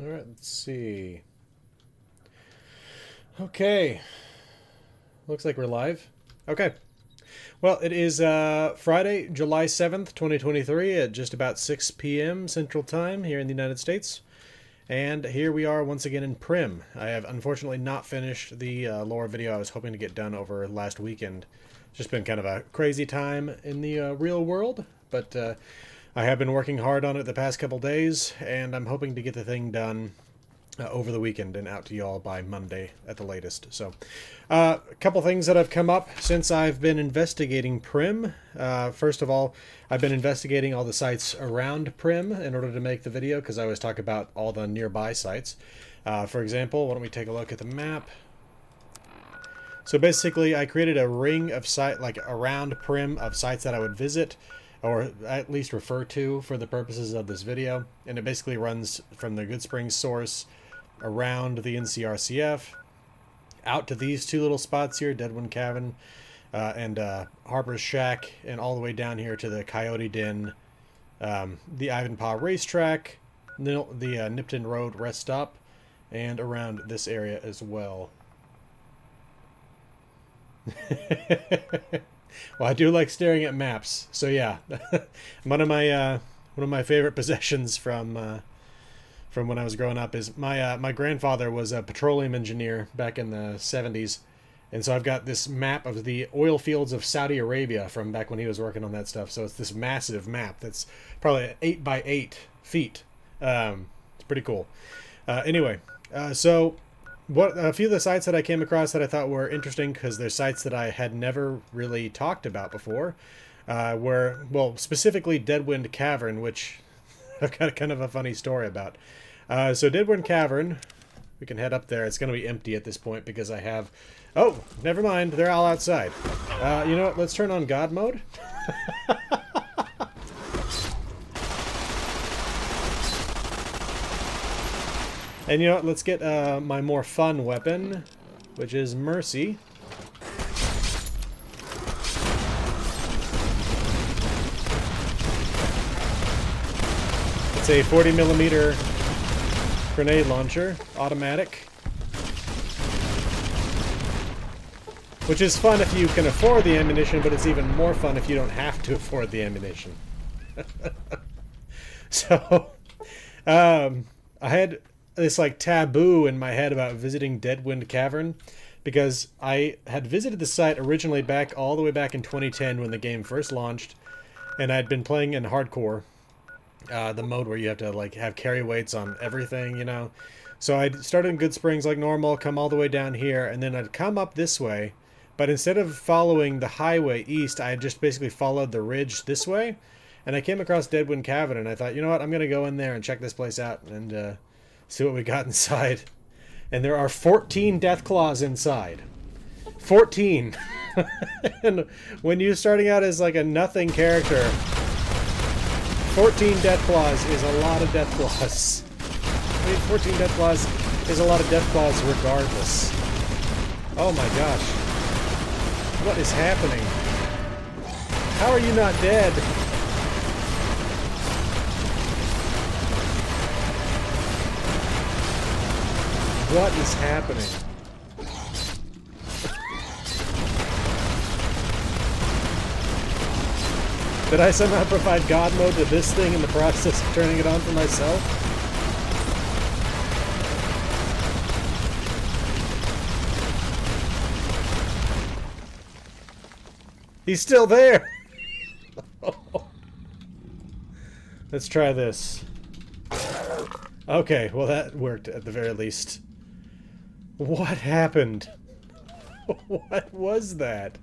All right, let's see. Okay. Looks like we're live. Okay. Well, it is Friday, July 7th, 2023 at just about 6 p.m. Central Time here in the United States. And here we are once again in Primm. I have unfortunately not finished the lore video I was hoping to get done over last weekend. It's just been kind of a crazy time in the real world, but I have been working hard on it the past couple days, and I'm hoping to get the thing done over the weekend and out to y'all by Monday at the latest. So, a couple things that have come up since I've been investigating Primm. First of all, I've been investigating all the sites around Primm in order to make the video, because I always talk about all the nearby sites. For example, why don't we take a look at the map? So basically, I created a ring of site, like around Primm, of sites that I would visit, or at least refer to for the purposes of this video. And it basically runs from the Good Springs source around the NCRCF, out to these two little spots here, Deadwind Cavern and Harper's Shack, and all the way down here to the Coyote Den, the Ivanpah Racetrack, the Nipton Road Rest Stop, and around this area as well. Well, I do like staring at maps, so yeah, one of my favorite possessions from when I was growing up is my grandfather was a petroleum engineer back in the 70s, and so I've got this map of the oil fields of Saudi Arabia from back when he was working on that stuff. So it's this massive map that's probably 8 by 8 feet. It's pretty cool. Anyway, so what a few of the sites that I came across that I thought were interesting, because they're sites that I had never really talked about before, were, well, specifically Deadwind Cavern, which I've got kind of a funny story about. So Deadwind Cavern, we can head up there. It's going to be empty at this point because I have... Oh, never mind. They're all outside. You know what? Let's turn on God mode. And you know what? Let's get my more fun weapon, which is Mercy. It's a 40mm grenade launcher, automatic. Which is fun if you can afford the ammunition, but it's even more fun if you don't have to afford the ammunition. So, I had this like taboo in my head about visiting Deadwind Cavern, because I had visited the site originally all the way back in 2010 when the game first launched, and I'd been playing in hardcore. The mode where you have to like have carry weights on everything, you know. So I'd started in Good Springs like normal, come all the way down here, and then I'd come up this way, but instead of following the highway east, I had just basically followed the ridge this way, and I came across Deadwind Cavern, and I thought, you know what, I'm gonna go in there and check this place out and see what we got inside. And there are 14 Deathclaws inside. 14. And when you're starting out as like a nothing character, 14 Deathclaws is a lot of Deathclaws. I mean, 14 Deathclaws is a lot of Deathclaws regardless. Oh my gosh. What is happening? How are you not dead? What is happening? Did I somehow provide God mode to this thing in the process of turning it on for myself? He's still there! Let's try this. Okay, well that worked at the very least. What happened? What was that?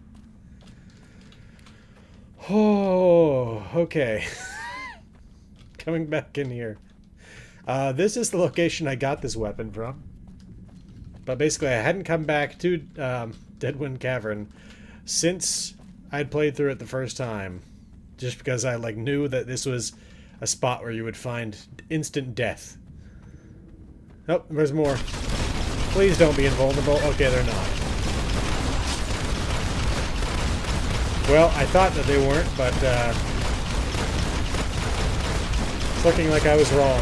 Oh, okay. Coming back in here. This is the location I got this weapon from. But basically, I hadn't come back to Deadwind Cavern since I'd played through it the first time. Just because I like knew that this was a spot where you would find instant death. Oh, there's more. Please don't be invulnerable. Okay, they're not. Well, I thought that they weren't, but it's looking like I was wrong.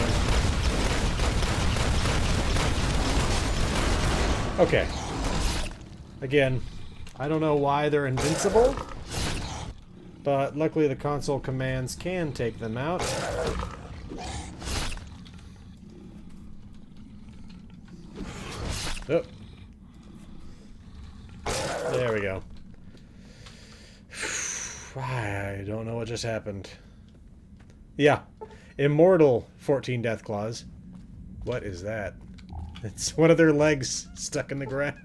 Okay. Again, I don't know why they're invincible, but luckily the console commands can take them out. Oh. There we go. I don't know what just happened. Yeah. Immortal 14 death claws. What is that? It's one of their legs stuck in the ground.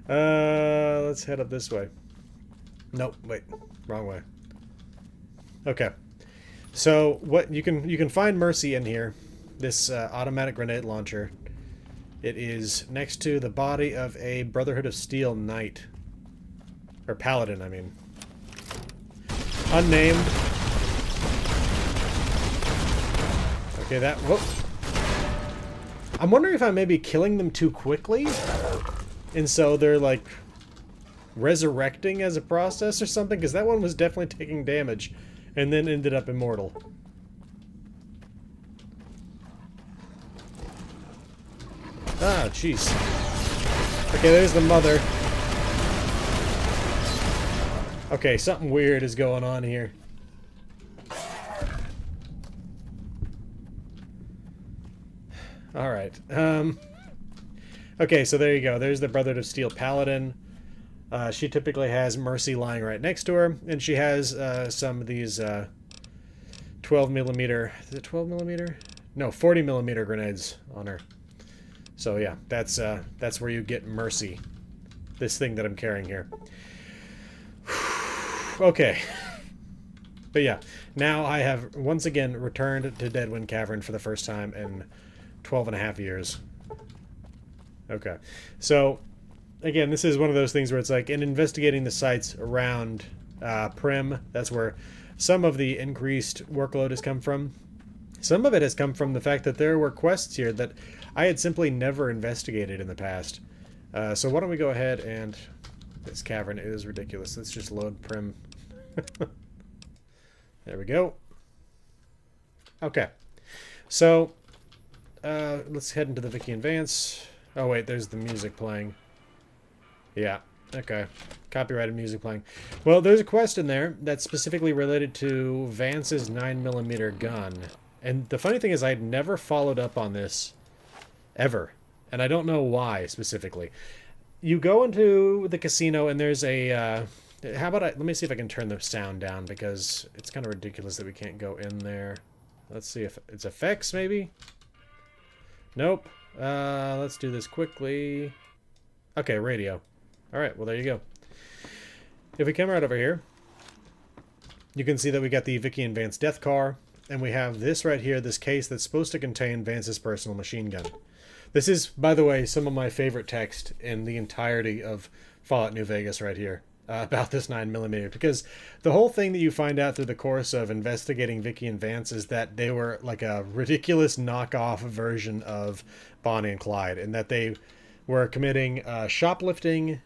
Let's head up this way. Nope, wait. Wrong way. Okay. So, what you can find Mercy in here. This automatic grenade launcher. It is next to the body of a Brotherhood of Steel knight. Or paladin, I mean. Unnamed. Okay, that... Whoop. I'm wondering if I may be killing them too quickly. And so they're, like, resurrecting as a process or something. Because that one was definitely taking damage. And then ended up immortal. Ah, jeez. Okay, there's the mother. Okay, something weird is going on here. Alright. Okay, so there you go. There's the Brotherhood of Steel Paladin. She typically has Mercy lying right next to her. And she has some of these 12mm... Is it 12mm? No, 40mm grenades on her. So yeah, that's where you get Mercy. This thing that I'm carrying here. Okay. But yeah, now I have once again returned to Deadwind Cavern for the first time in 12.5 years. Okay. So, again, this is one of those things where it's like, in investigating the sites around Primm, that's where some of the increased workload has come from. Some of it has come from the fact that there were quests here that I had simply never investigated in the past. So why don't we go ahead and... This cavern is ridiculous. Let's just load Primm. There we go. Okay. So, let's head into the Vicky and Vance. Oh wait, there's the music playing. Yeah, okay. Copyrighted music playing. Well, there's a quest in there that's specifically related to Vance's 9mm gun. And the funny thing is, I'd never followed up on this ever. And I don't know why, specifically. You go into the casino and there's a... how about let me see if I can turn the sound down, because it's kind of ridiculous that we can't go in there. Let's see if it's effects, maybe? Nope. Let's do this quickly. Okay, radio. Alright, well there you go. If we come right over here, you can see that we got the Vicky and Vance death car, and we have this right here, this case that's supposed to contain Vance's personal machine gun. This is, by the way, some of my favorite text in the entirety of Fallout New Vegas right here about this 9mm, because the whole thing that you find out through the course of investigating Vicky and Vance is that they were like a ridiculous knockoff version of Bonnie and Clyde, and that they were committing shoplifting,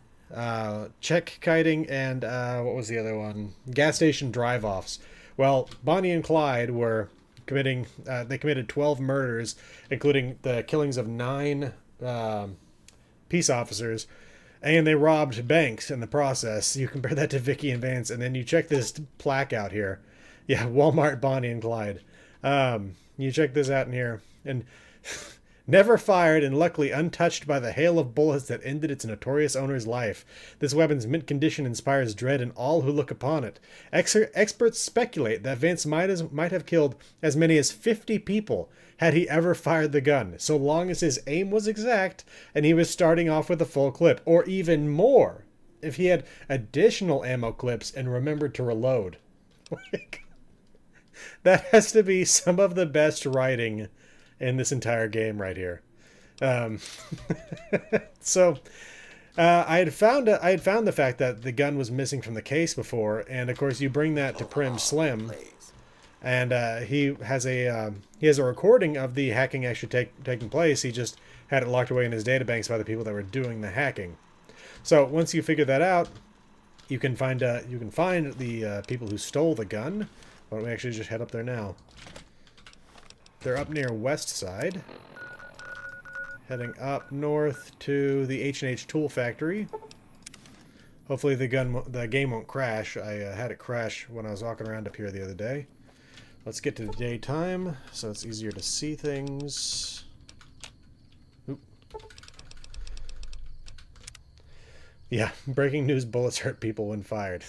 check kiting, and what was the other one? Gas station drive-offs. Well, Bonnie and Clyde were committing, they committed 12 murders, including the killings of 9 peace officers, and they robbed banks in the process. You compare that to Vicky and Vance, and then you check this plaque out here. Yeah, Walmart, Bonnie and Clyde. You check this out in here, and never fired and luckily untouched by the hail of bullets that ended its notorious owner's life. This weapon's mint condition inspires dread in all who look upon it. Experts speculate that Vance might have killed as many as 50 people had he ever fired the gun, so long as his aim was exact and he was starting off with a full clip, or even more if he had additional ammo clips and remembered to reload. That has to be some of the best writing in this entire game right here. So I had found the fact that the gun was missing from the case before, and of course you bring that to Primm Slim, and he has a recording of the hacking actually taking place. He just had it locked away in his databanks by the people that were doing the hacking. So once you figure that out, you can find the people who stole the gun. Why don't we actually just head up there now? They're up near West Side. Heading up north to the H&H Tool Factory. Hopefully the game won't crash. I had it crash when I was walking around up here the other day. Let's get to the daytime so it's easier to see things. Oop. Yeah, breaking news, bullets hurt people when fired.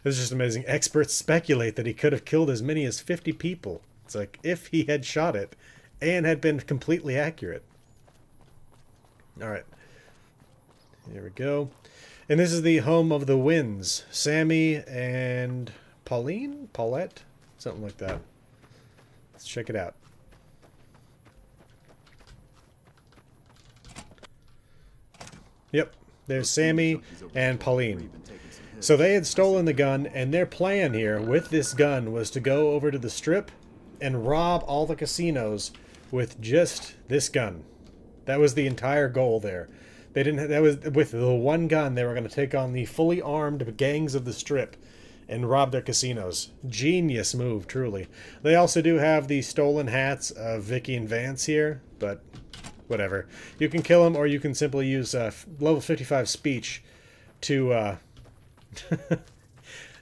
It's just amazing. Experts speculate that he could have killed as many as 50 people. It's like, if he had shot it and had been completely accurate. Alright. Here we go. And this is the home of the Winds. Sammy and Pauline? Paulette? Something like that. Let's check it out. Yep. There's Sammy and Pauline. So they had stolen the gun, and their plan here with this gun was to go over to the Strip and rob all the casinos with just this gun. That was the entire goal there. They didn't. That was with the one gun they were going to take on the fully armed gangs of the Strip and rob their casinos. Genius move, truly. They also do have the stolen hats of Vicky and Vance here, but whatever. You can kill them, or you can simply use level 55 speech to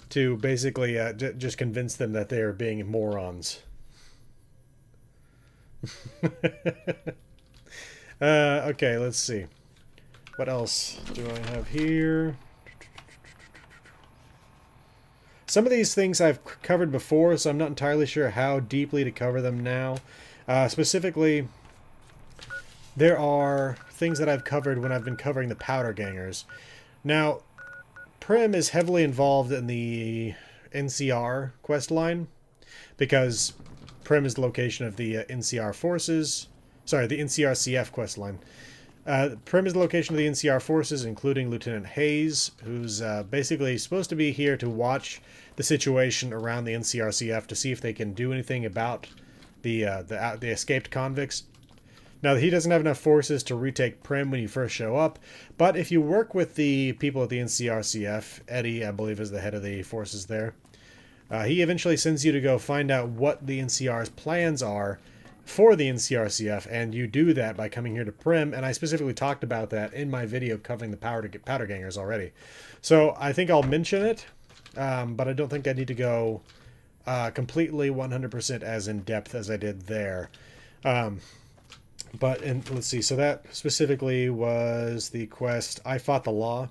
to basically just convince them that they are being morons. Okay, let's see. What else do I have here? Some of these things I've covered before, so I'm not entirely sure how deeply to cover them now. Specifically, there are things that I've covered when I've been covering the Powder Gangers. Now, Primm is heavily involved in the NCR quest line because Primm is the location of the NCR forces. Sorry, the NCRCF quest line. Primm is the location of the NCR forces, including Lieutenant Hayes, who's basically supposed to be here to watch the situation around the NCRCF to see if they can do anything about the escaped convicts. Now, he doesn't have enough forces to retake Primm when you first show up, but if you work with the people at the NCRCF, Eddie, I believe, is the head of the forces there, he eventually sends you to go find out what the NCR's plans are for the NCRCF, and you do that by coming here to Primm, and I specifically talked about that in my video covering the Powder Gangers already. So I think I'll mention it, but I don't think I need to go completely 100% as in-depth as I did there. Let's see, so that specifically was the quest I Fought the Law.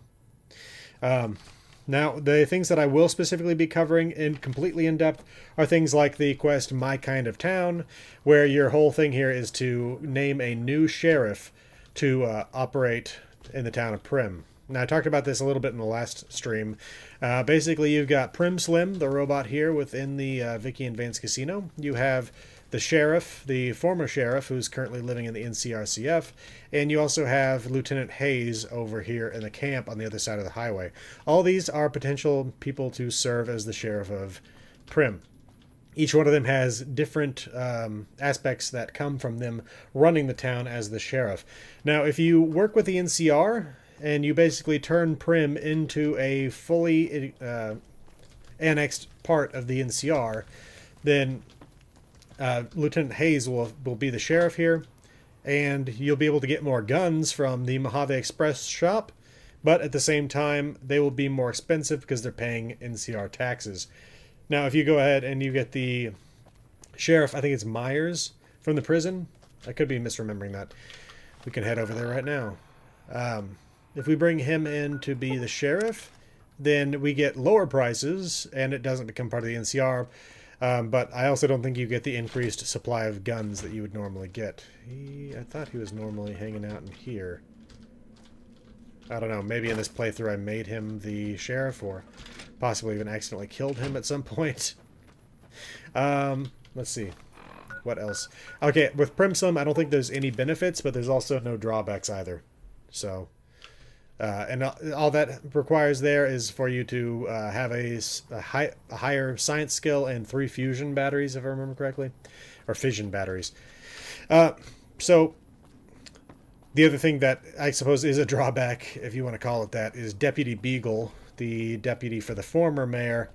Now, the things that I will specifically be covering completely in depth are things like the quest My Kind of Town, where your whole thing here is to name a new sheriff to operate in the town of Primm. Now, I talked about this a little bit in the last stream. Basically, you've got Primm Slim, the robot here within the Vicky and Vance Casino. You have the sheriff, the former sheriff, who's currently living in the NCRCF, and you also have Lieutenant Hayes over here in the camp on the other side of the highway. All these are potential people to serve as the sheriff of Primm. Each one of them has different aspects that come from them running the town as the sheriff. Now, if you work with the NCR, and you basically turn Primm into a fully annexed part of the NCR, then Lieutenant Hayes will be the sheriff here, and you'll be able to get more guns from the Mojave Express shop, but at the same time, they will be more expensive because they're paying NCR taxes. Now, if you go ahead and you get the sheriff, I think it's Myers, from the prison. I could be misremembering that. We can head over there right now. If we bring him in to be the sheriff, then we get lower prices, and it doesn't become part of the NCR. But I also don't think you get the increased supply of guns that you would normally get. I thought he was normally hanging out in here. I don't know, maybe in this playthrough I made him the sheriff, or possibly even accidentally killed him at some point. Let's see. What else? Okay, with Primm Slim, I don't think there's any benefits, but there's also no drawbacks either. So, and all that requires there is for you to have a higher science skill and 3 fusion batteries, if I remember correctly. Or fission batteries. So, the other thing that I suppose is a drawback, if you want to call it that, is Deputy Beagle, the deputy for the former mayor,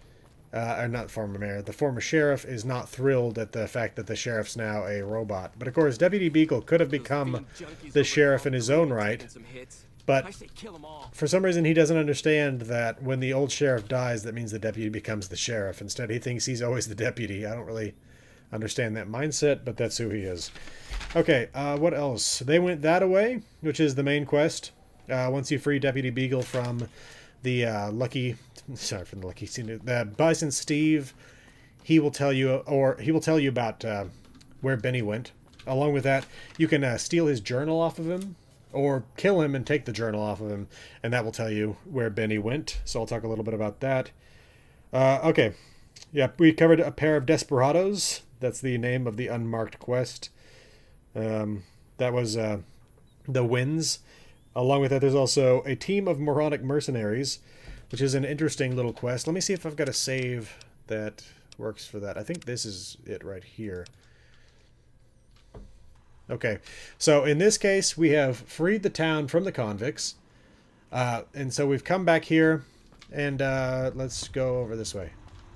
or not former mayor, the former sheriff is not thrilled at the fact that the sheriff's now a robot. But of course, Deputy Beagle could have become the sheriff in his own right, but for some reason he doesn't understand that when the old sheriff dies, that means the deputy becomes the sheriff. Instead, he thinks he's always the deputy. I don't really understand that mindset, but that's who he is. Okay, what else? They went that away, which is the main quest. Once you free Deputy Beagle from the the Bison Steve, he will tell you about where Benny went. Along with that, you can steal his journal off of him, or kill him and take the journal off of him, and that will tell you where Benny went. So I'll talk a little bit about that. Okay, yeah, we covered a pair of desperados. That's the name of the unmarked quest. That was the Winds. Along with that, there's also a team of moronic mercenaries, which is an interesting little quest. Let me see if I've got a save that works for that. I think this is it right here. Okay, so in this case, we have freed the town from the convicts. And so we've come back here, and let's go over this way.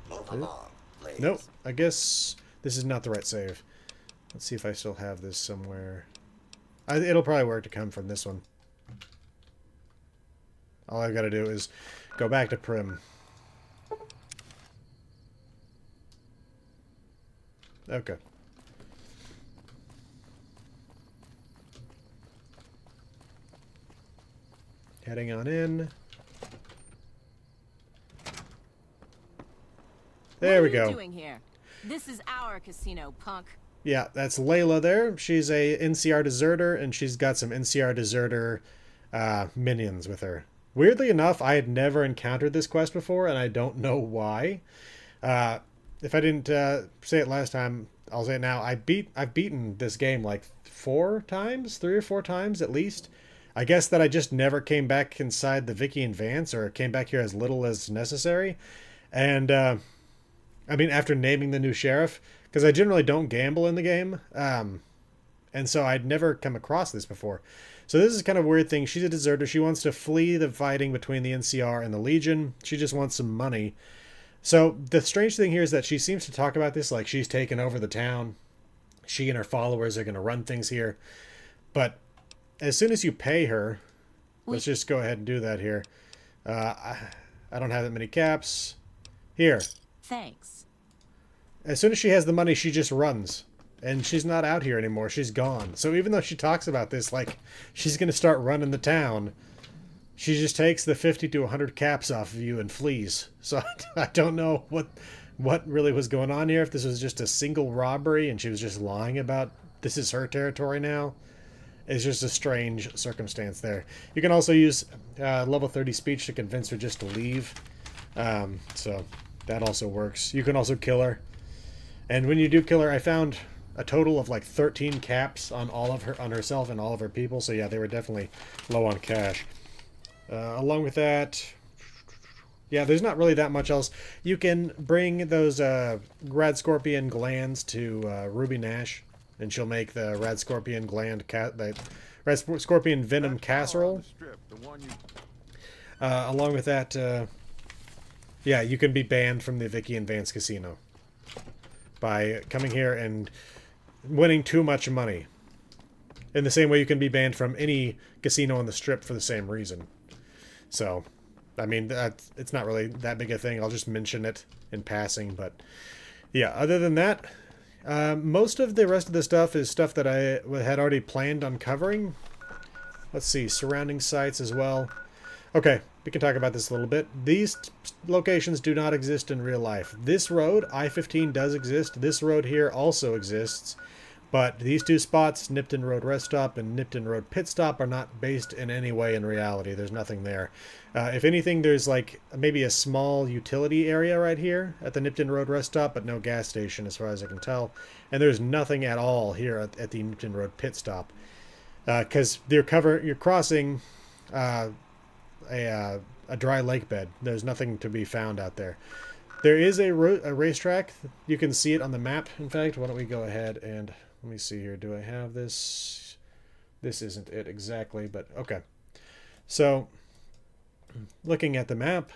Move along, please. Nope, I guess this is not the right save. Let's see if I still have this somewhere. It'll probably work to come from this one. All I've got to do is go back to Primm. Okay. Heading on in. There we go. What are you doing here? This is our casino, punk. Yeah, that's Layla there. She's a NCR deserter, and she's got some NCR deserter minions with her. Weirdly enough, I had never encountered this quest before, and I don't know why. If I didn't say it last time, I'll say it now. I've beaten this game like 3 or 4 times at least. I guess that I just never came back inside the Vicky and Vance, or came back here as little as necessary. And I mean, after naming the new sheriff, because I generally don't gamble in the game, and so I'd never come across this before. So this is kind of a weird thing. She's a deserter. She wants to flee the fighting between the NCR and the Legion. She just wants some money. So the strange thing here is that she seems to talk about this like she's taken over the town. She and her followers are going to run things here. But as soon as you pay her, let's just go ahead and do that here. I don't have that many caps. Here. Thanks. As soon as she has the money, she just runs. And she's not out here anymore. She's gone. So even though she talks about this like she's going to start running the town, she just takes the 50 to 100 caps off of you and flees. So I don't know what really was going on here. If this was just a single robbery and she was just lying about this is her territory now. It's just a strange circumstance there. You can also use level 30 speech to convince her just to leave. So that also works. You can also kill her. And when you do kill her, I found a total of like 13 caps on herself and all of her people. So yeah, they were definitely low on cash. Along with that, yeah, there's not really that much else. You can bring those Rad Scorpion glands to Ruby Nash, and she'll make the Rad Scorpion the Rad Scorpion Venom casserole. Along with that, yeah, you can be banned from the Vicky and Vance Casino by coming here and winning too much money. In the same way you can be banned from any casino on the strip for the same reason. So, I mean, it's not really that big a thing. I'll just mention it in passing. But, yeah, other than that, most of the rest of the stuff is stuff that I had already planned on covering. Let's see, surrounding sites as well. Okay, we can talk about this a little bit. These locations do not exist in real life. This road, I-15, does exist. This road here also exists. But these two spots, Nipton Road Rest Stop and Nipton Road Pit Stop, are not based in any way in reality. There's nothing there. If anything, there's like maybe a small utility area right here at the Nipton Road Rest Stop, but no gas station as far as I can tell. And there's nothing at all here at the Nipton Road Pit Stop. Because you're crossing a dry lake bed. There's nothing to be found out there. There is a racetrack. You can see it on the map. In fact, why don't we go ahead and... Let me see here. Do I have this? This isn't it exactly, but okay. So, looking at the map,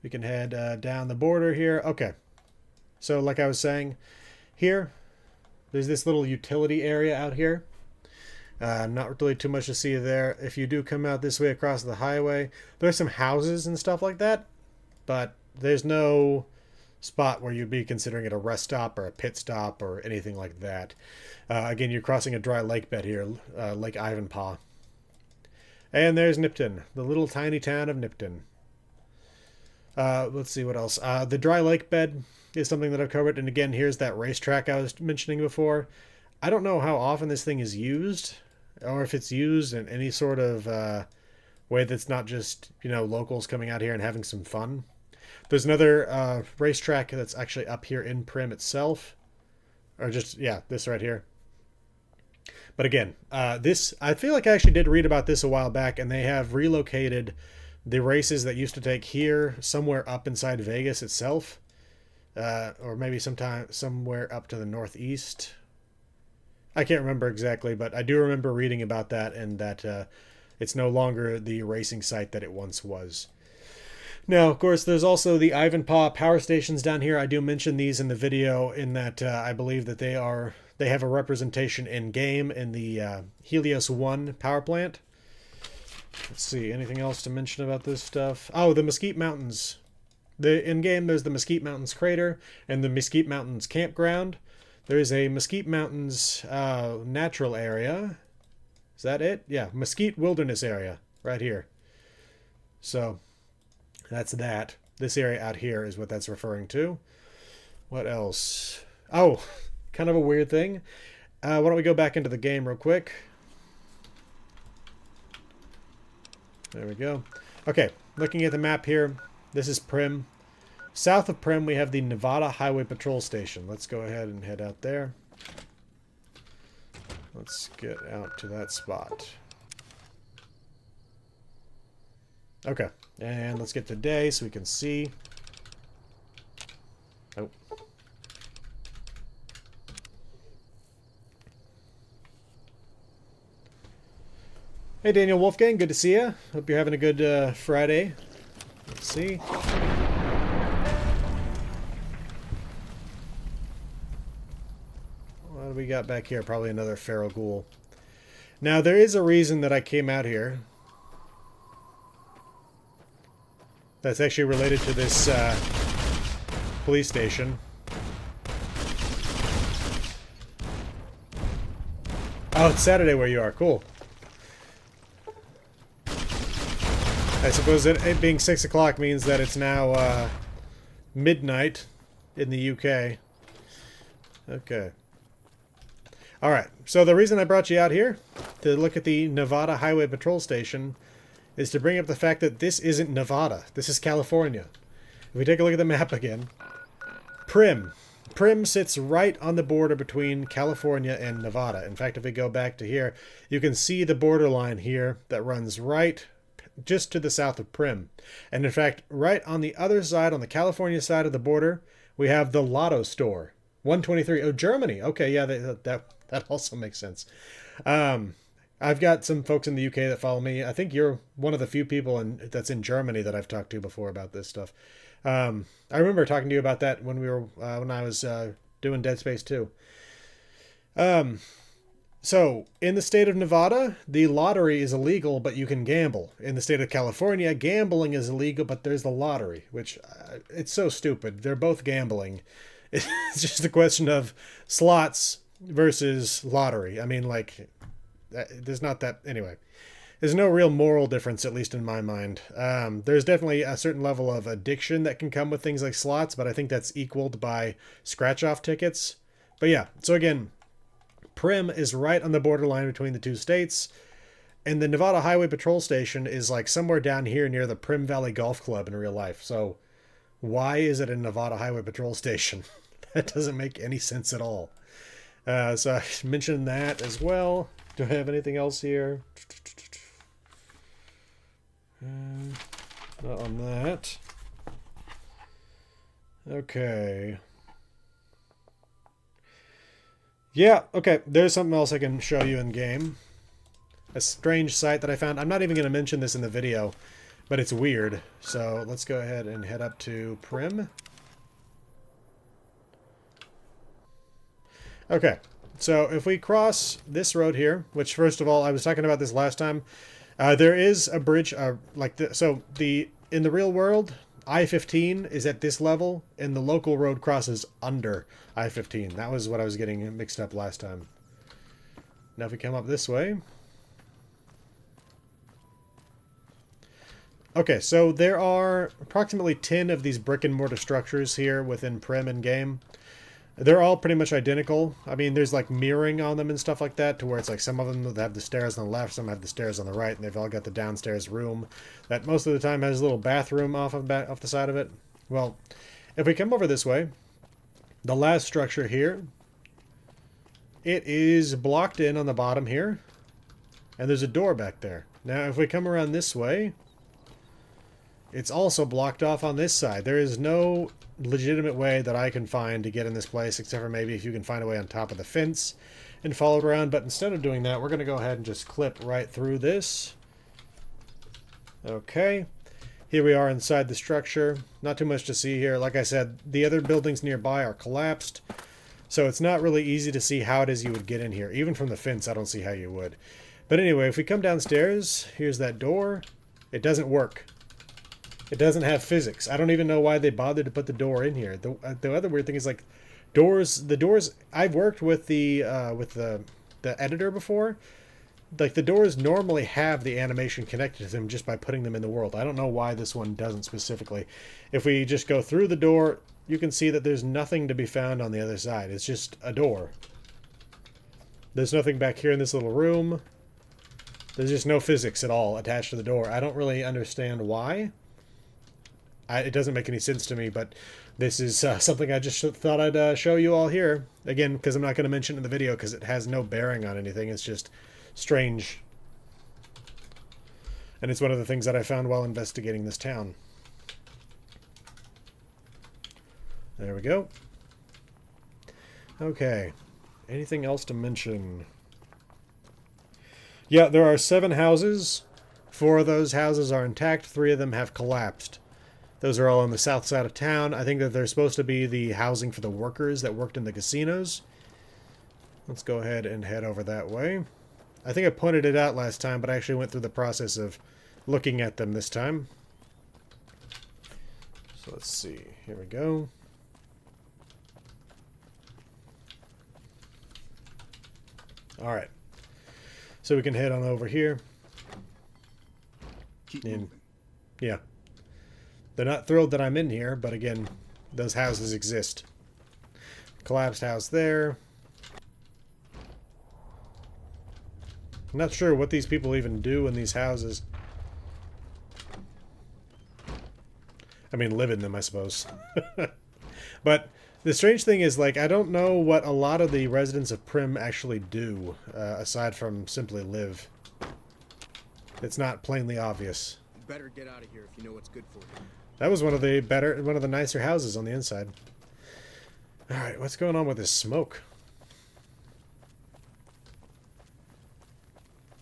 We can head down the border here. Okay. So like I was saying, here, there's this little utility area out here. Not really too much to see there. If you do come out this way across the highway, there's some houses and stuff like that, but there's no spot where you'd be considering it a rest stop or a pit stop or anything like that. Again, you're crossing a dry lake bed here, Lake Ivanpah. And there's Nipton, the little tiny town of Nipton. Let's see what else. The dry lake bed is something that I've covered, and again, here's that racetrack I was mentioning before. I don't know how often this thing is used, or if it's used in any sort of way that's not just, you know, locals coming out here and having some fun. There's another racetrack that's actually up here in Primm itself. Or just, yeah, this right here. But again, this, I feel like I actually did read about this a while back, and they have relocated the races that used to take here somewhere up inside Vegas itself. Or maybe somewhere up to the northeast. I can't remember exactly, but I do remember reading about that, and that it's no longer the racing site that it once was. Now, of course, there's also the Ivanpah power stations down here. I do mention these in the video in that I believe that they have a representation in game in the Helios 1 power plant. Let's see, anything else to mention about this stuff? Oh, the Mesquite Mountains. In game, there's the Mesquite Mountains crater and the Mesquite Mountains campground. There is a Mesquite Mountains natural area. Is that it? Yeah, Mesquite Wilderness area right here. So that's that. This area out here is what that's referring to. What else? Oh, kind of a weird thing. Why don't we go back into the game real quick? There we go. Okay, looking at the map here. This is Primm. South of Primm, we have the Nevada Highway Patrol Station. Let's go ahead and head out there. Let's get out to that spot. Okay, and let's get to day so we can see. Oh. Hey, Daniel Wolfgang, good to see you. Hope you're having a good Friday. Let's see. What do we got back here? Probably another feral ghoul. Now, there is a reason that I came out here. That's actually related to this police station. Oh, it's Saturday where you are. Cool. I suppose it being 6 o'clock means that it's now midnight in the UK. Okay. Alright, so the reason I brought you out here to look at the Nevada Highway Patrol Station is to bring up the fact that this isn't Nevada. This is California. If we take a look at the map again, Primm. Primm sits right on the border between California and Nevada. In fact, if we go back to here, you can see the borderline here that runs right just to the south of Primm. And in fact, right on the other side, on the California side of the border, we have the Lotto store. 123. Oh, Germany. Okay, yeah, that also makes sense. I've got some folks in the UK that follow me. I think you're one of the few people that's in Germany that I've talked to before about this stuff. I remember talking to you about that when I was doing Dead Space 2. So, in the state of Nevada, the lottery is illegal, but you can gamble. In the state of California, gambling is illegal, but there's the lottery, which, it's so stupid. They're both gambling. It's just a question of slots versus lottery. I mean, like, there's not that... Anyway, there's no real moral difference, at least in my mind. There's definitely a certain level of addiction that can come with things like slots, but I think that's equaled by scratch-off tickets. But yeah, so again... Primm is right on the borderline between the two states, and the Nevada Highway Patrol Station is like somewhere down here near the Primm Valley Golf Club in real life. So why is it a Nevada Highway Patrol Station? That doesn't make any sense at all. So I mentioned that as well. Do I have anything else here? Not on that. Okay. Yeah, okay, there's something else I can show you in game. A strange site that I found. I'm not even going to mention this in the video, But it's weird. So let's go ahead and head up to Primm. Okay. So if we cross this road here, which first of all, I was talking about this last time, there is a bridge like the, so the in the real world, I-15 is at this level, and the local road crosses under I-15. That was what I was getting mixed up last time. Now if we come up this way. Okay, so there are approximately 10 of these brick and mortar structures here within Primm in game. They're all pretty much identical. I mean, there's like mirroring on them and stuff like that, to where it's like some of them have the stairs on the left, some have the stairs on the right, and they've all got the downstairs room that most of the time has a little bathroom off the side of it. Well, if we come over this way, the last structure here, it is blocked in on the bottom here, and there's a door back there. Now, if we come around this way, it's also blocked off on this side. There is no legitimate way that I can find to get in this place, except for maybe if you can find a way on top of the fence and follow it around. But instead of doing that, we're going to go ahead and just clip right through this. Okay. Here we are inside the structure. Not too much to see here. Like I said, the other buildings nearby are collapsed, so it's not really easy to see how it is you would get in here. Even from the fence, I don't see how you would. But anyway, if we come downstairs, here's that door. It doesn't work. It doesn't have physics. I don't even know why they bothered to put the door in here. The other weird thing is, like, the doors. I've worked with the editor before. Like, the doors normally have the animation connected to them just by putting them in the world. I don't know why this one doesn't specifically. If we just go through the door, you can see that there's nothing to be found on the other side. It's just a door. There's nothing back here in this little room. There's just no physics at all attached to the door. I don't really understand why. It doesn't make any sense to me, but this is something I just thought I'd show you all here. Again, because I'm not going to mention it in the video because it has no bearing on anything. It's just strange. And it's one of the things that I found while investigating this town. There we go. Okay. Anything else to mention? Yeah, there are 7 houses. 4 of those houses are intact. 3 of them have collapsed. Those are all on the south side of town. I think that they're supposed to be the housing for the workers that worked in the casinos. Let's go ahead and head over that way. I think I pointed it out last time, but I actually went through the process of looking at them this time. So let's see. Here we go. Alright. So we can head on over here. And, yeah. They're not thrilled that I'm in here, but again, those houses exist. Collapsed house there. I'm not sure what these people even do in these houses. I mean, live in them, I suppose. But the strange thing is, like, I don't know what a lot of the residents of Primm actually do, aside from simply live. It's not plainly obvious. You better get out of here if you know what's good for you. That was one of the nicer houses on the inside. Alright, what's going on with this smoke?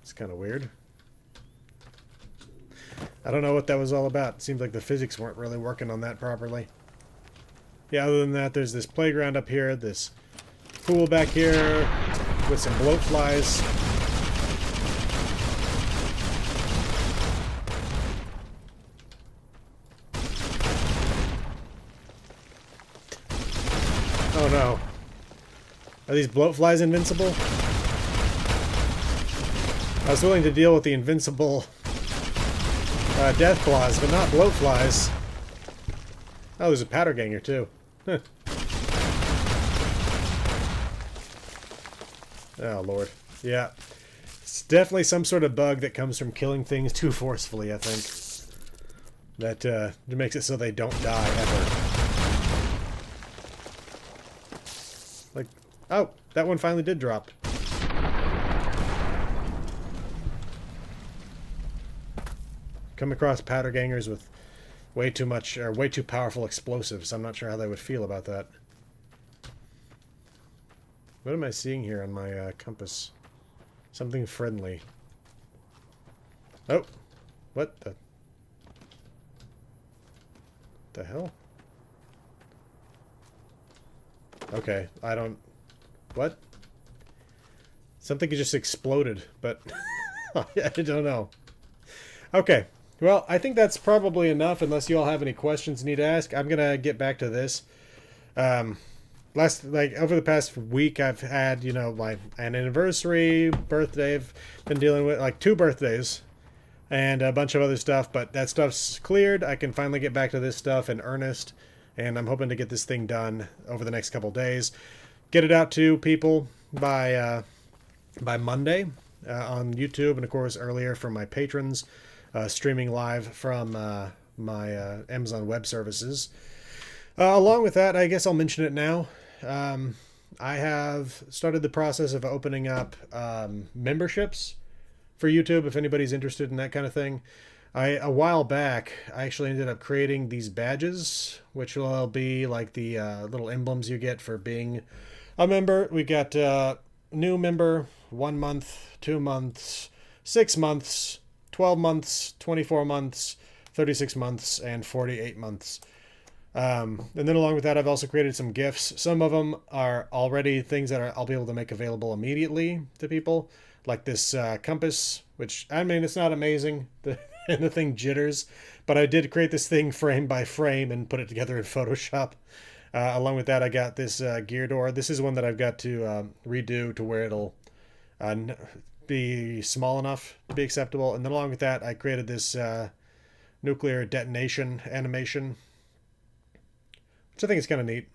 It's kind of weird. I don't know what that was all about. It seems like the physics weren't really working on that properly. Yeah, other than that, there's this playground up here, this pool back here with some bloat flies. Oh no. Are these bloat flies invincible? I was willing to deal with the invincible death claws, but not bloat flies. Oh, there's a powder ganger too. Huh. Oh lord. Yeah. It's definitely some sort of bug that comes from killing things too forcefully, I think. That makes it so they don't die ever. Like, oh, that one finally did drop. Come across powder gangers with way too much, or way too powerful explosives. I'm not sure how they would feel about that. What am I seeing here on my compass? Something friendly. Oh, what the? The hell? Okay, I don't... What? Something just exploded, but I don't know. Okay, well, I think that's probably enough, unless you all have any questions you need to ask. I'm gonna get back to this. Over the past week, I've had, you know, like an anniversary, birthday. I've been dealing with like 2 birthdays and a bunch of other stuff, but that stuff's cleared. I can finally get back to this stuff in earnest, and I'm hoping to get this thing done over the next couple days. Get it out to people by Monday on YouTube, and of course earlier for my patrons, streaming live from my Amazon Web Services. Along with that, I guess I'll mention it now. I have started the process of opening up memberships for YouTube if anybody's interested in that kind of thing. A while back, I actually ended up creating these badges, which will be like the little emblems you get for being a member. We got new member, 1 month, 2 months, 6 months, 12 months, 24 months, 36 months, and 48 months. And then along with that, I've also created some gifts. Some of them are already things that I'll be able to make available immediately to people, like this compass, which, I mean, it's not amazing, and the thing jitters, but I did create this thing frame by frame and put it together in Photoshop. Along with that, I got this gear door. This is one that I've got to redo to where it'll be small enough to be acceptable. And then along with that, I created this nuclear detonation animation, which I think is kind of neat,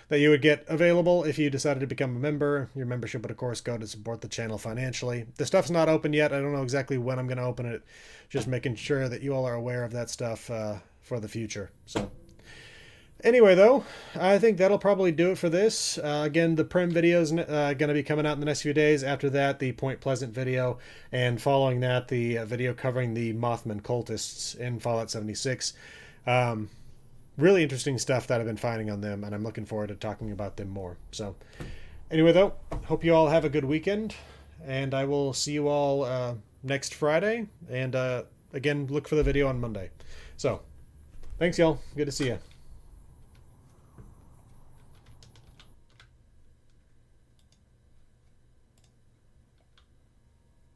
that you would get available if you decided to become a member. Your membership would, of course, go to support the channel financially. The stuff's not open yet. I don't know exactly when I'm going to open it. Just making sure that you all are aware of that stuff for the future. So, anyway, though, I think that'll probably do it for this. Again, the Primm video is going to be coming out in the next few days. After that, the Point Pleasant video. And following that, the video covering the Mothman cultists in Fallout 76. Really interesting stuff that I've been finding on them, and I'm looking forward to talking about them more. So, anyway, though, hope you all have a good weekend, and I will see you all next Friday, and again, look for the video on Monday. So, thanks, y'all. Good to see you.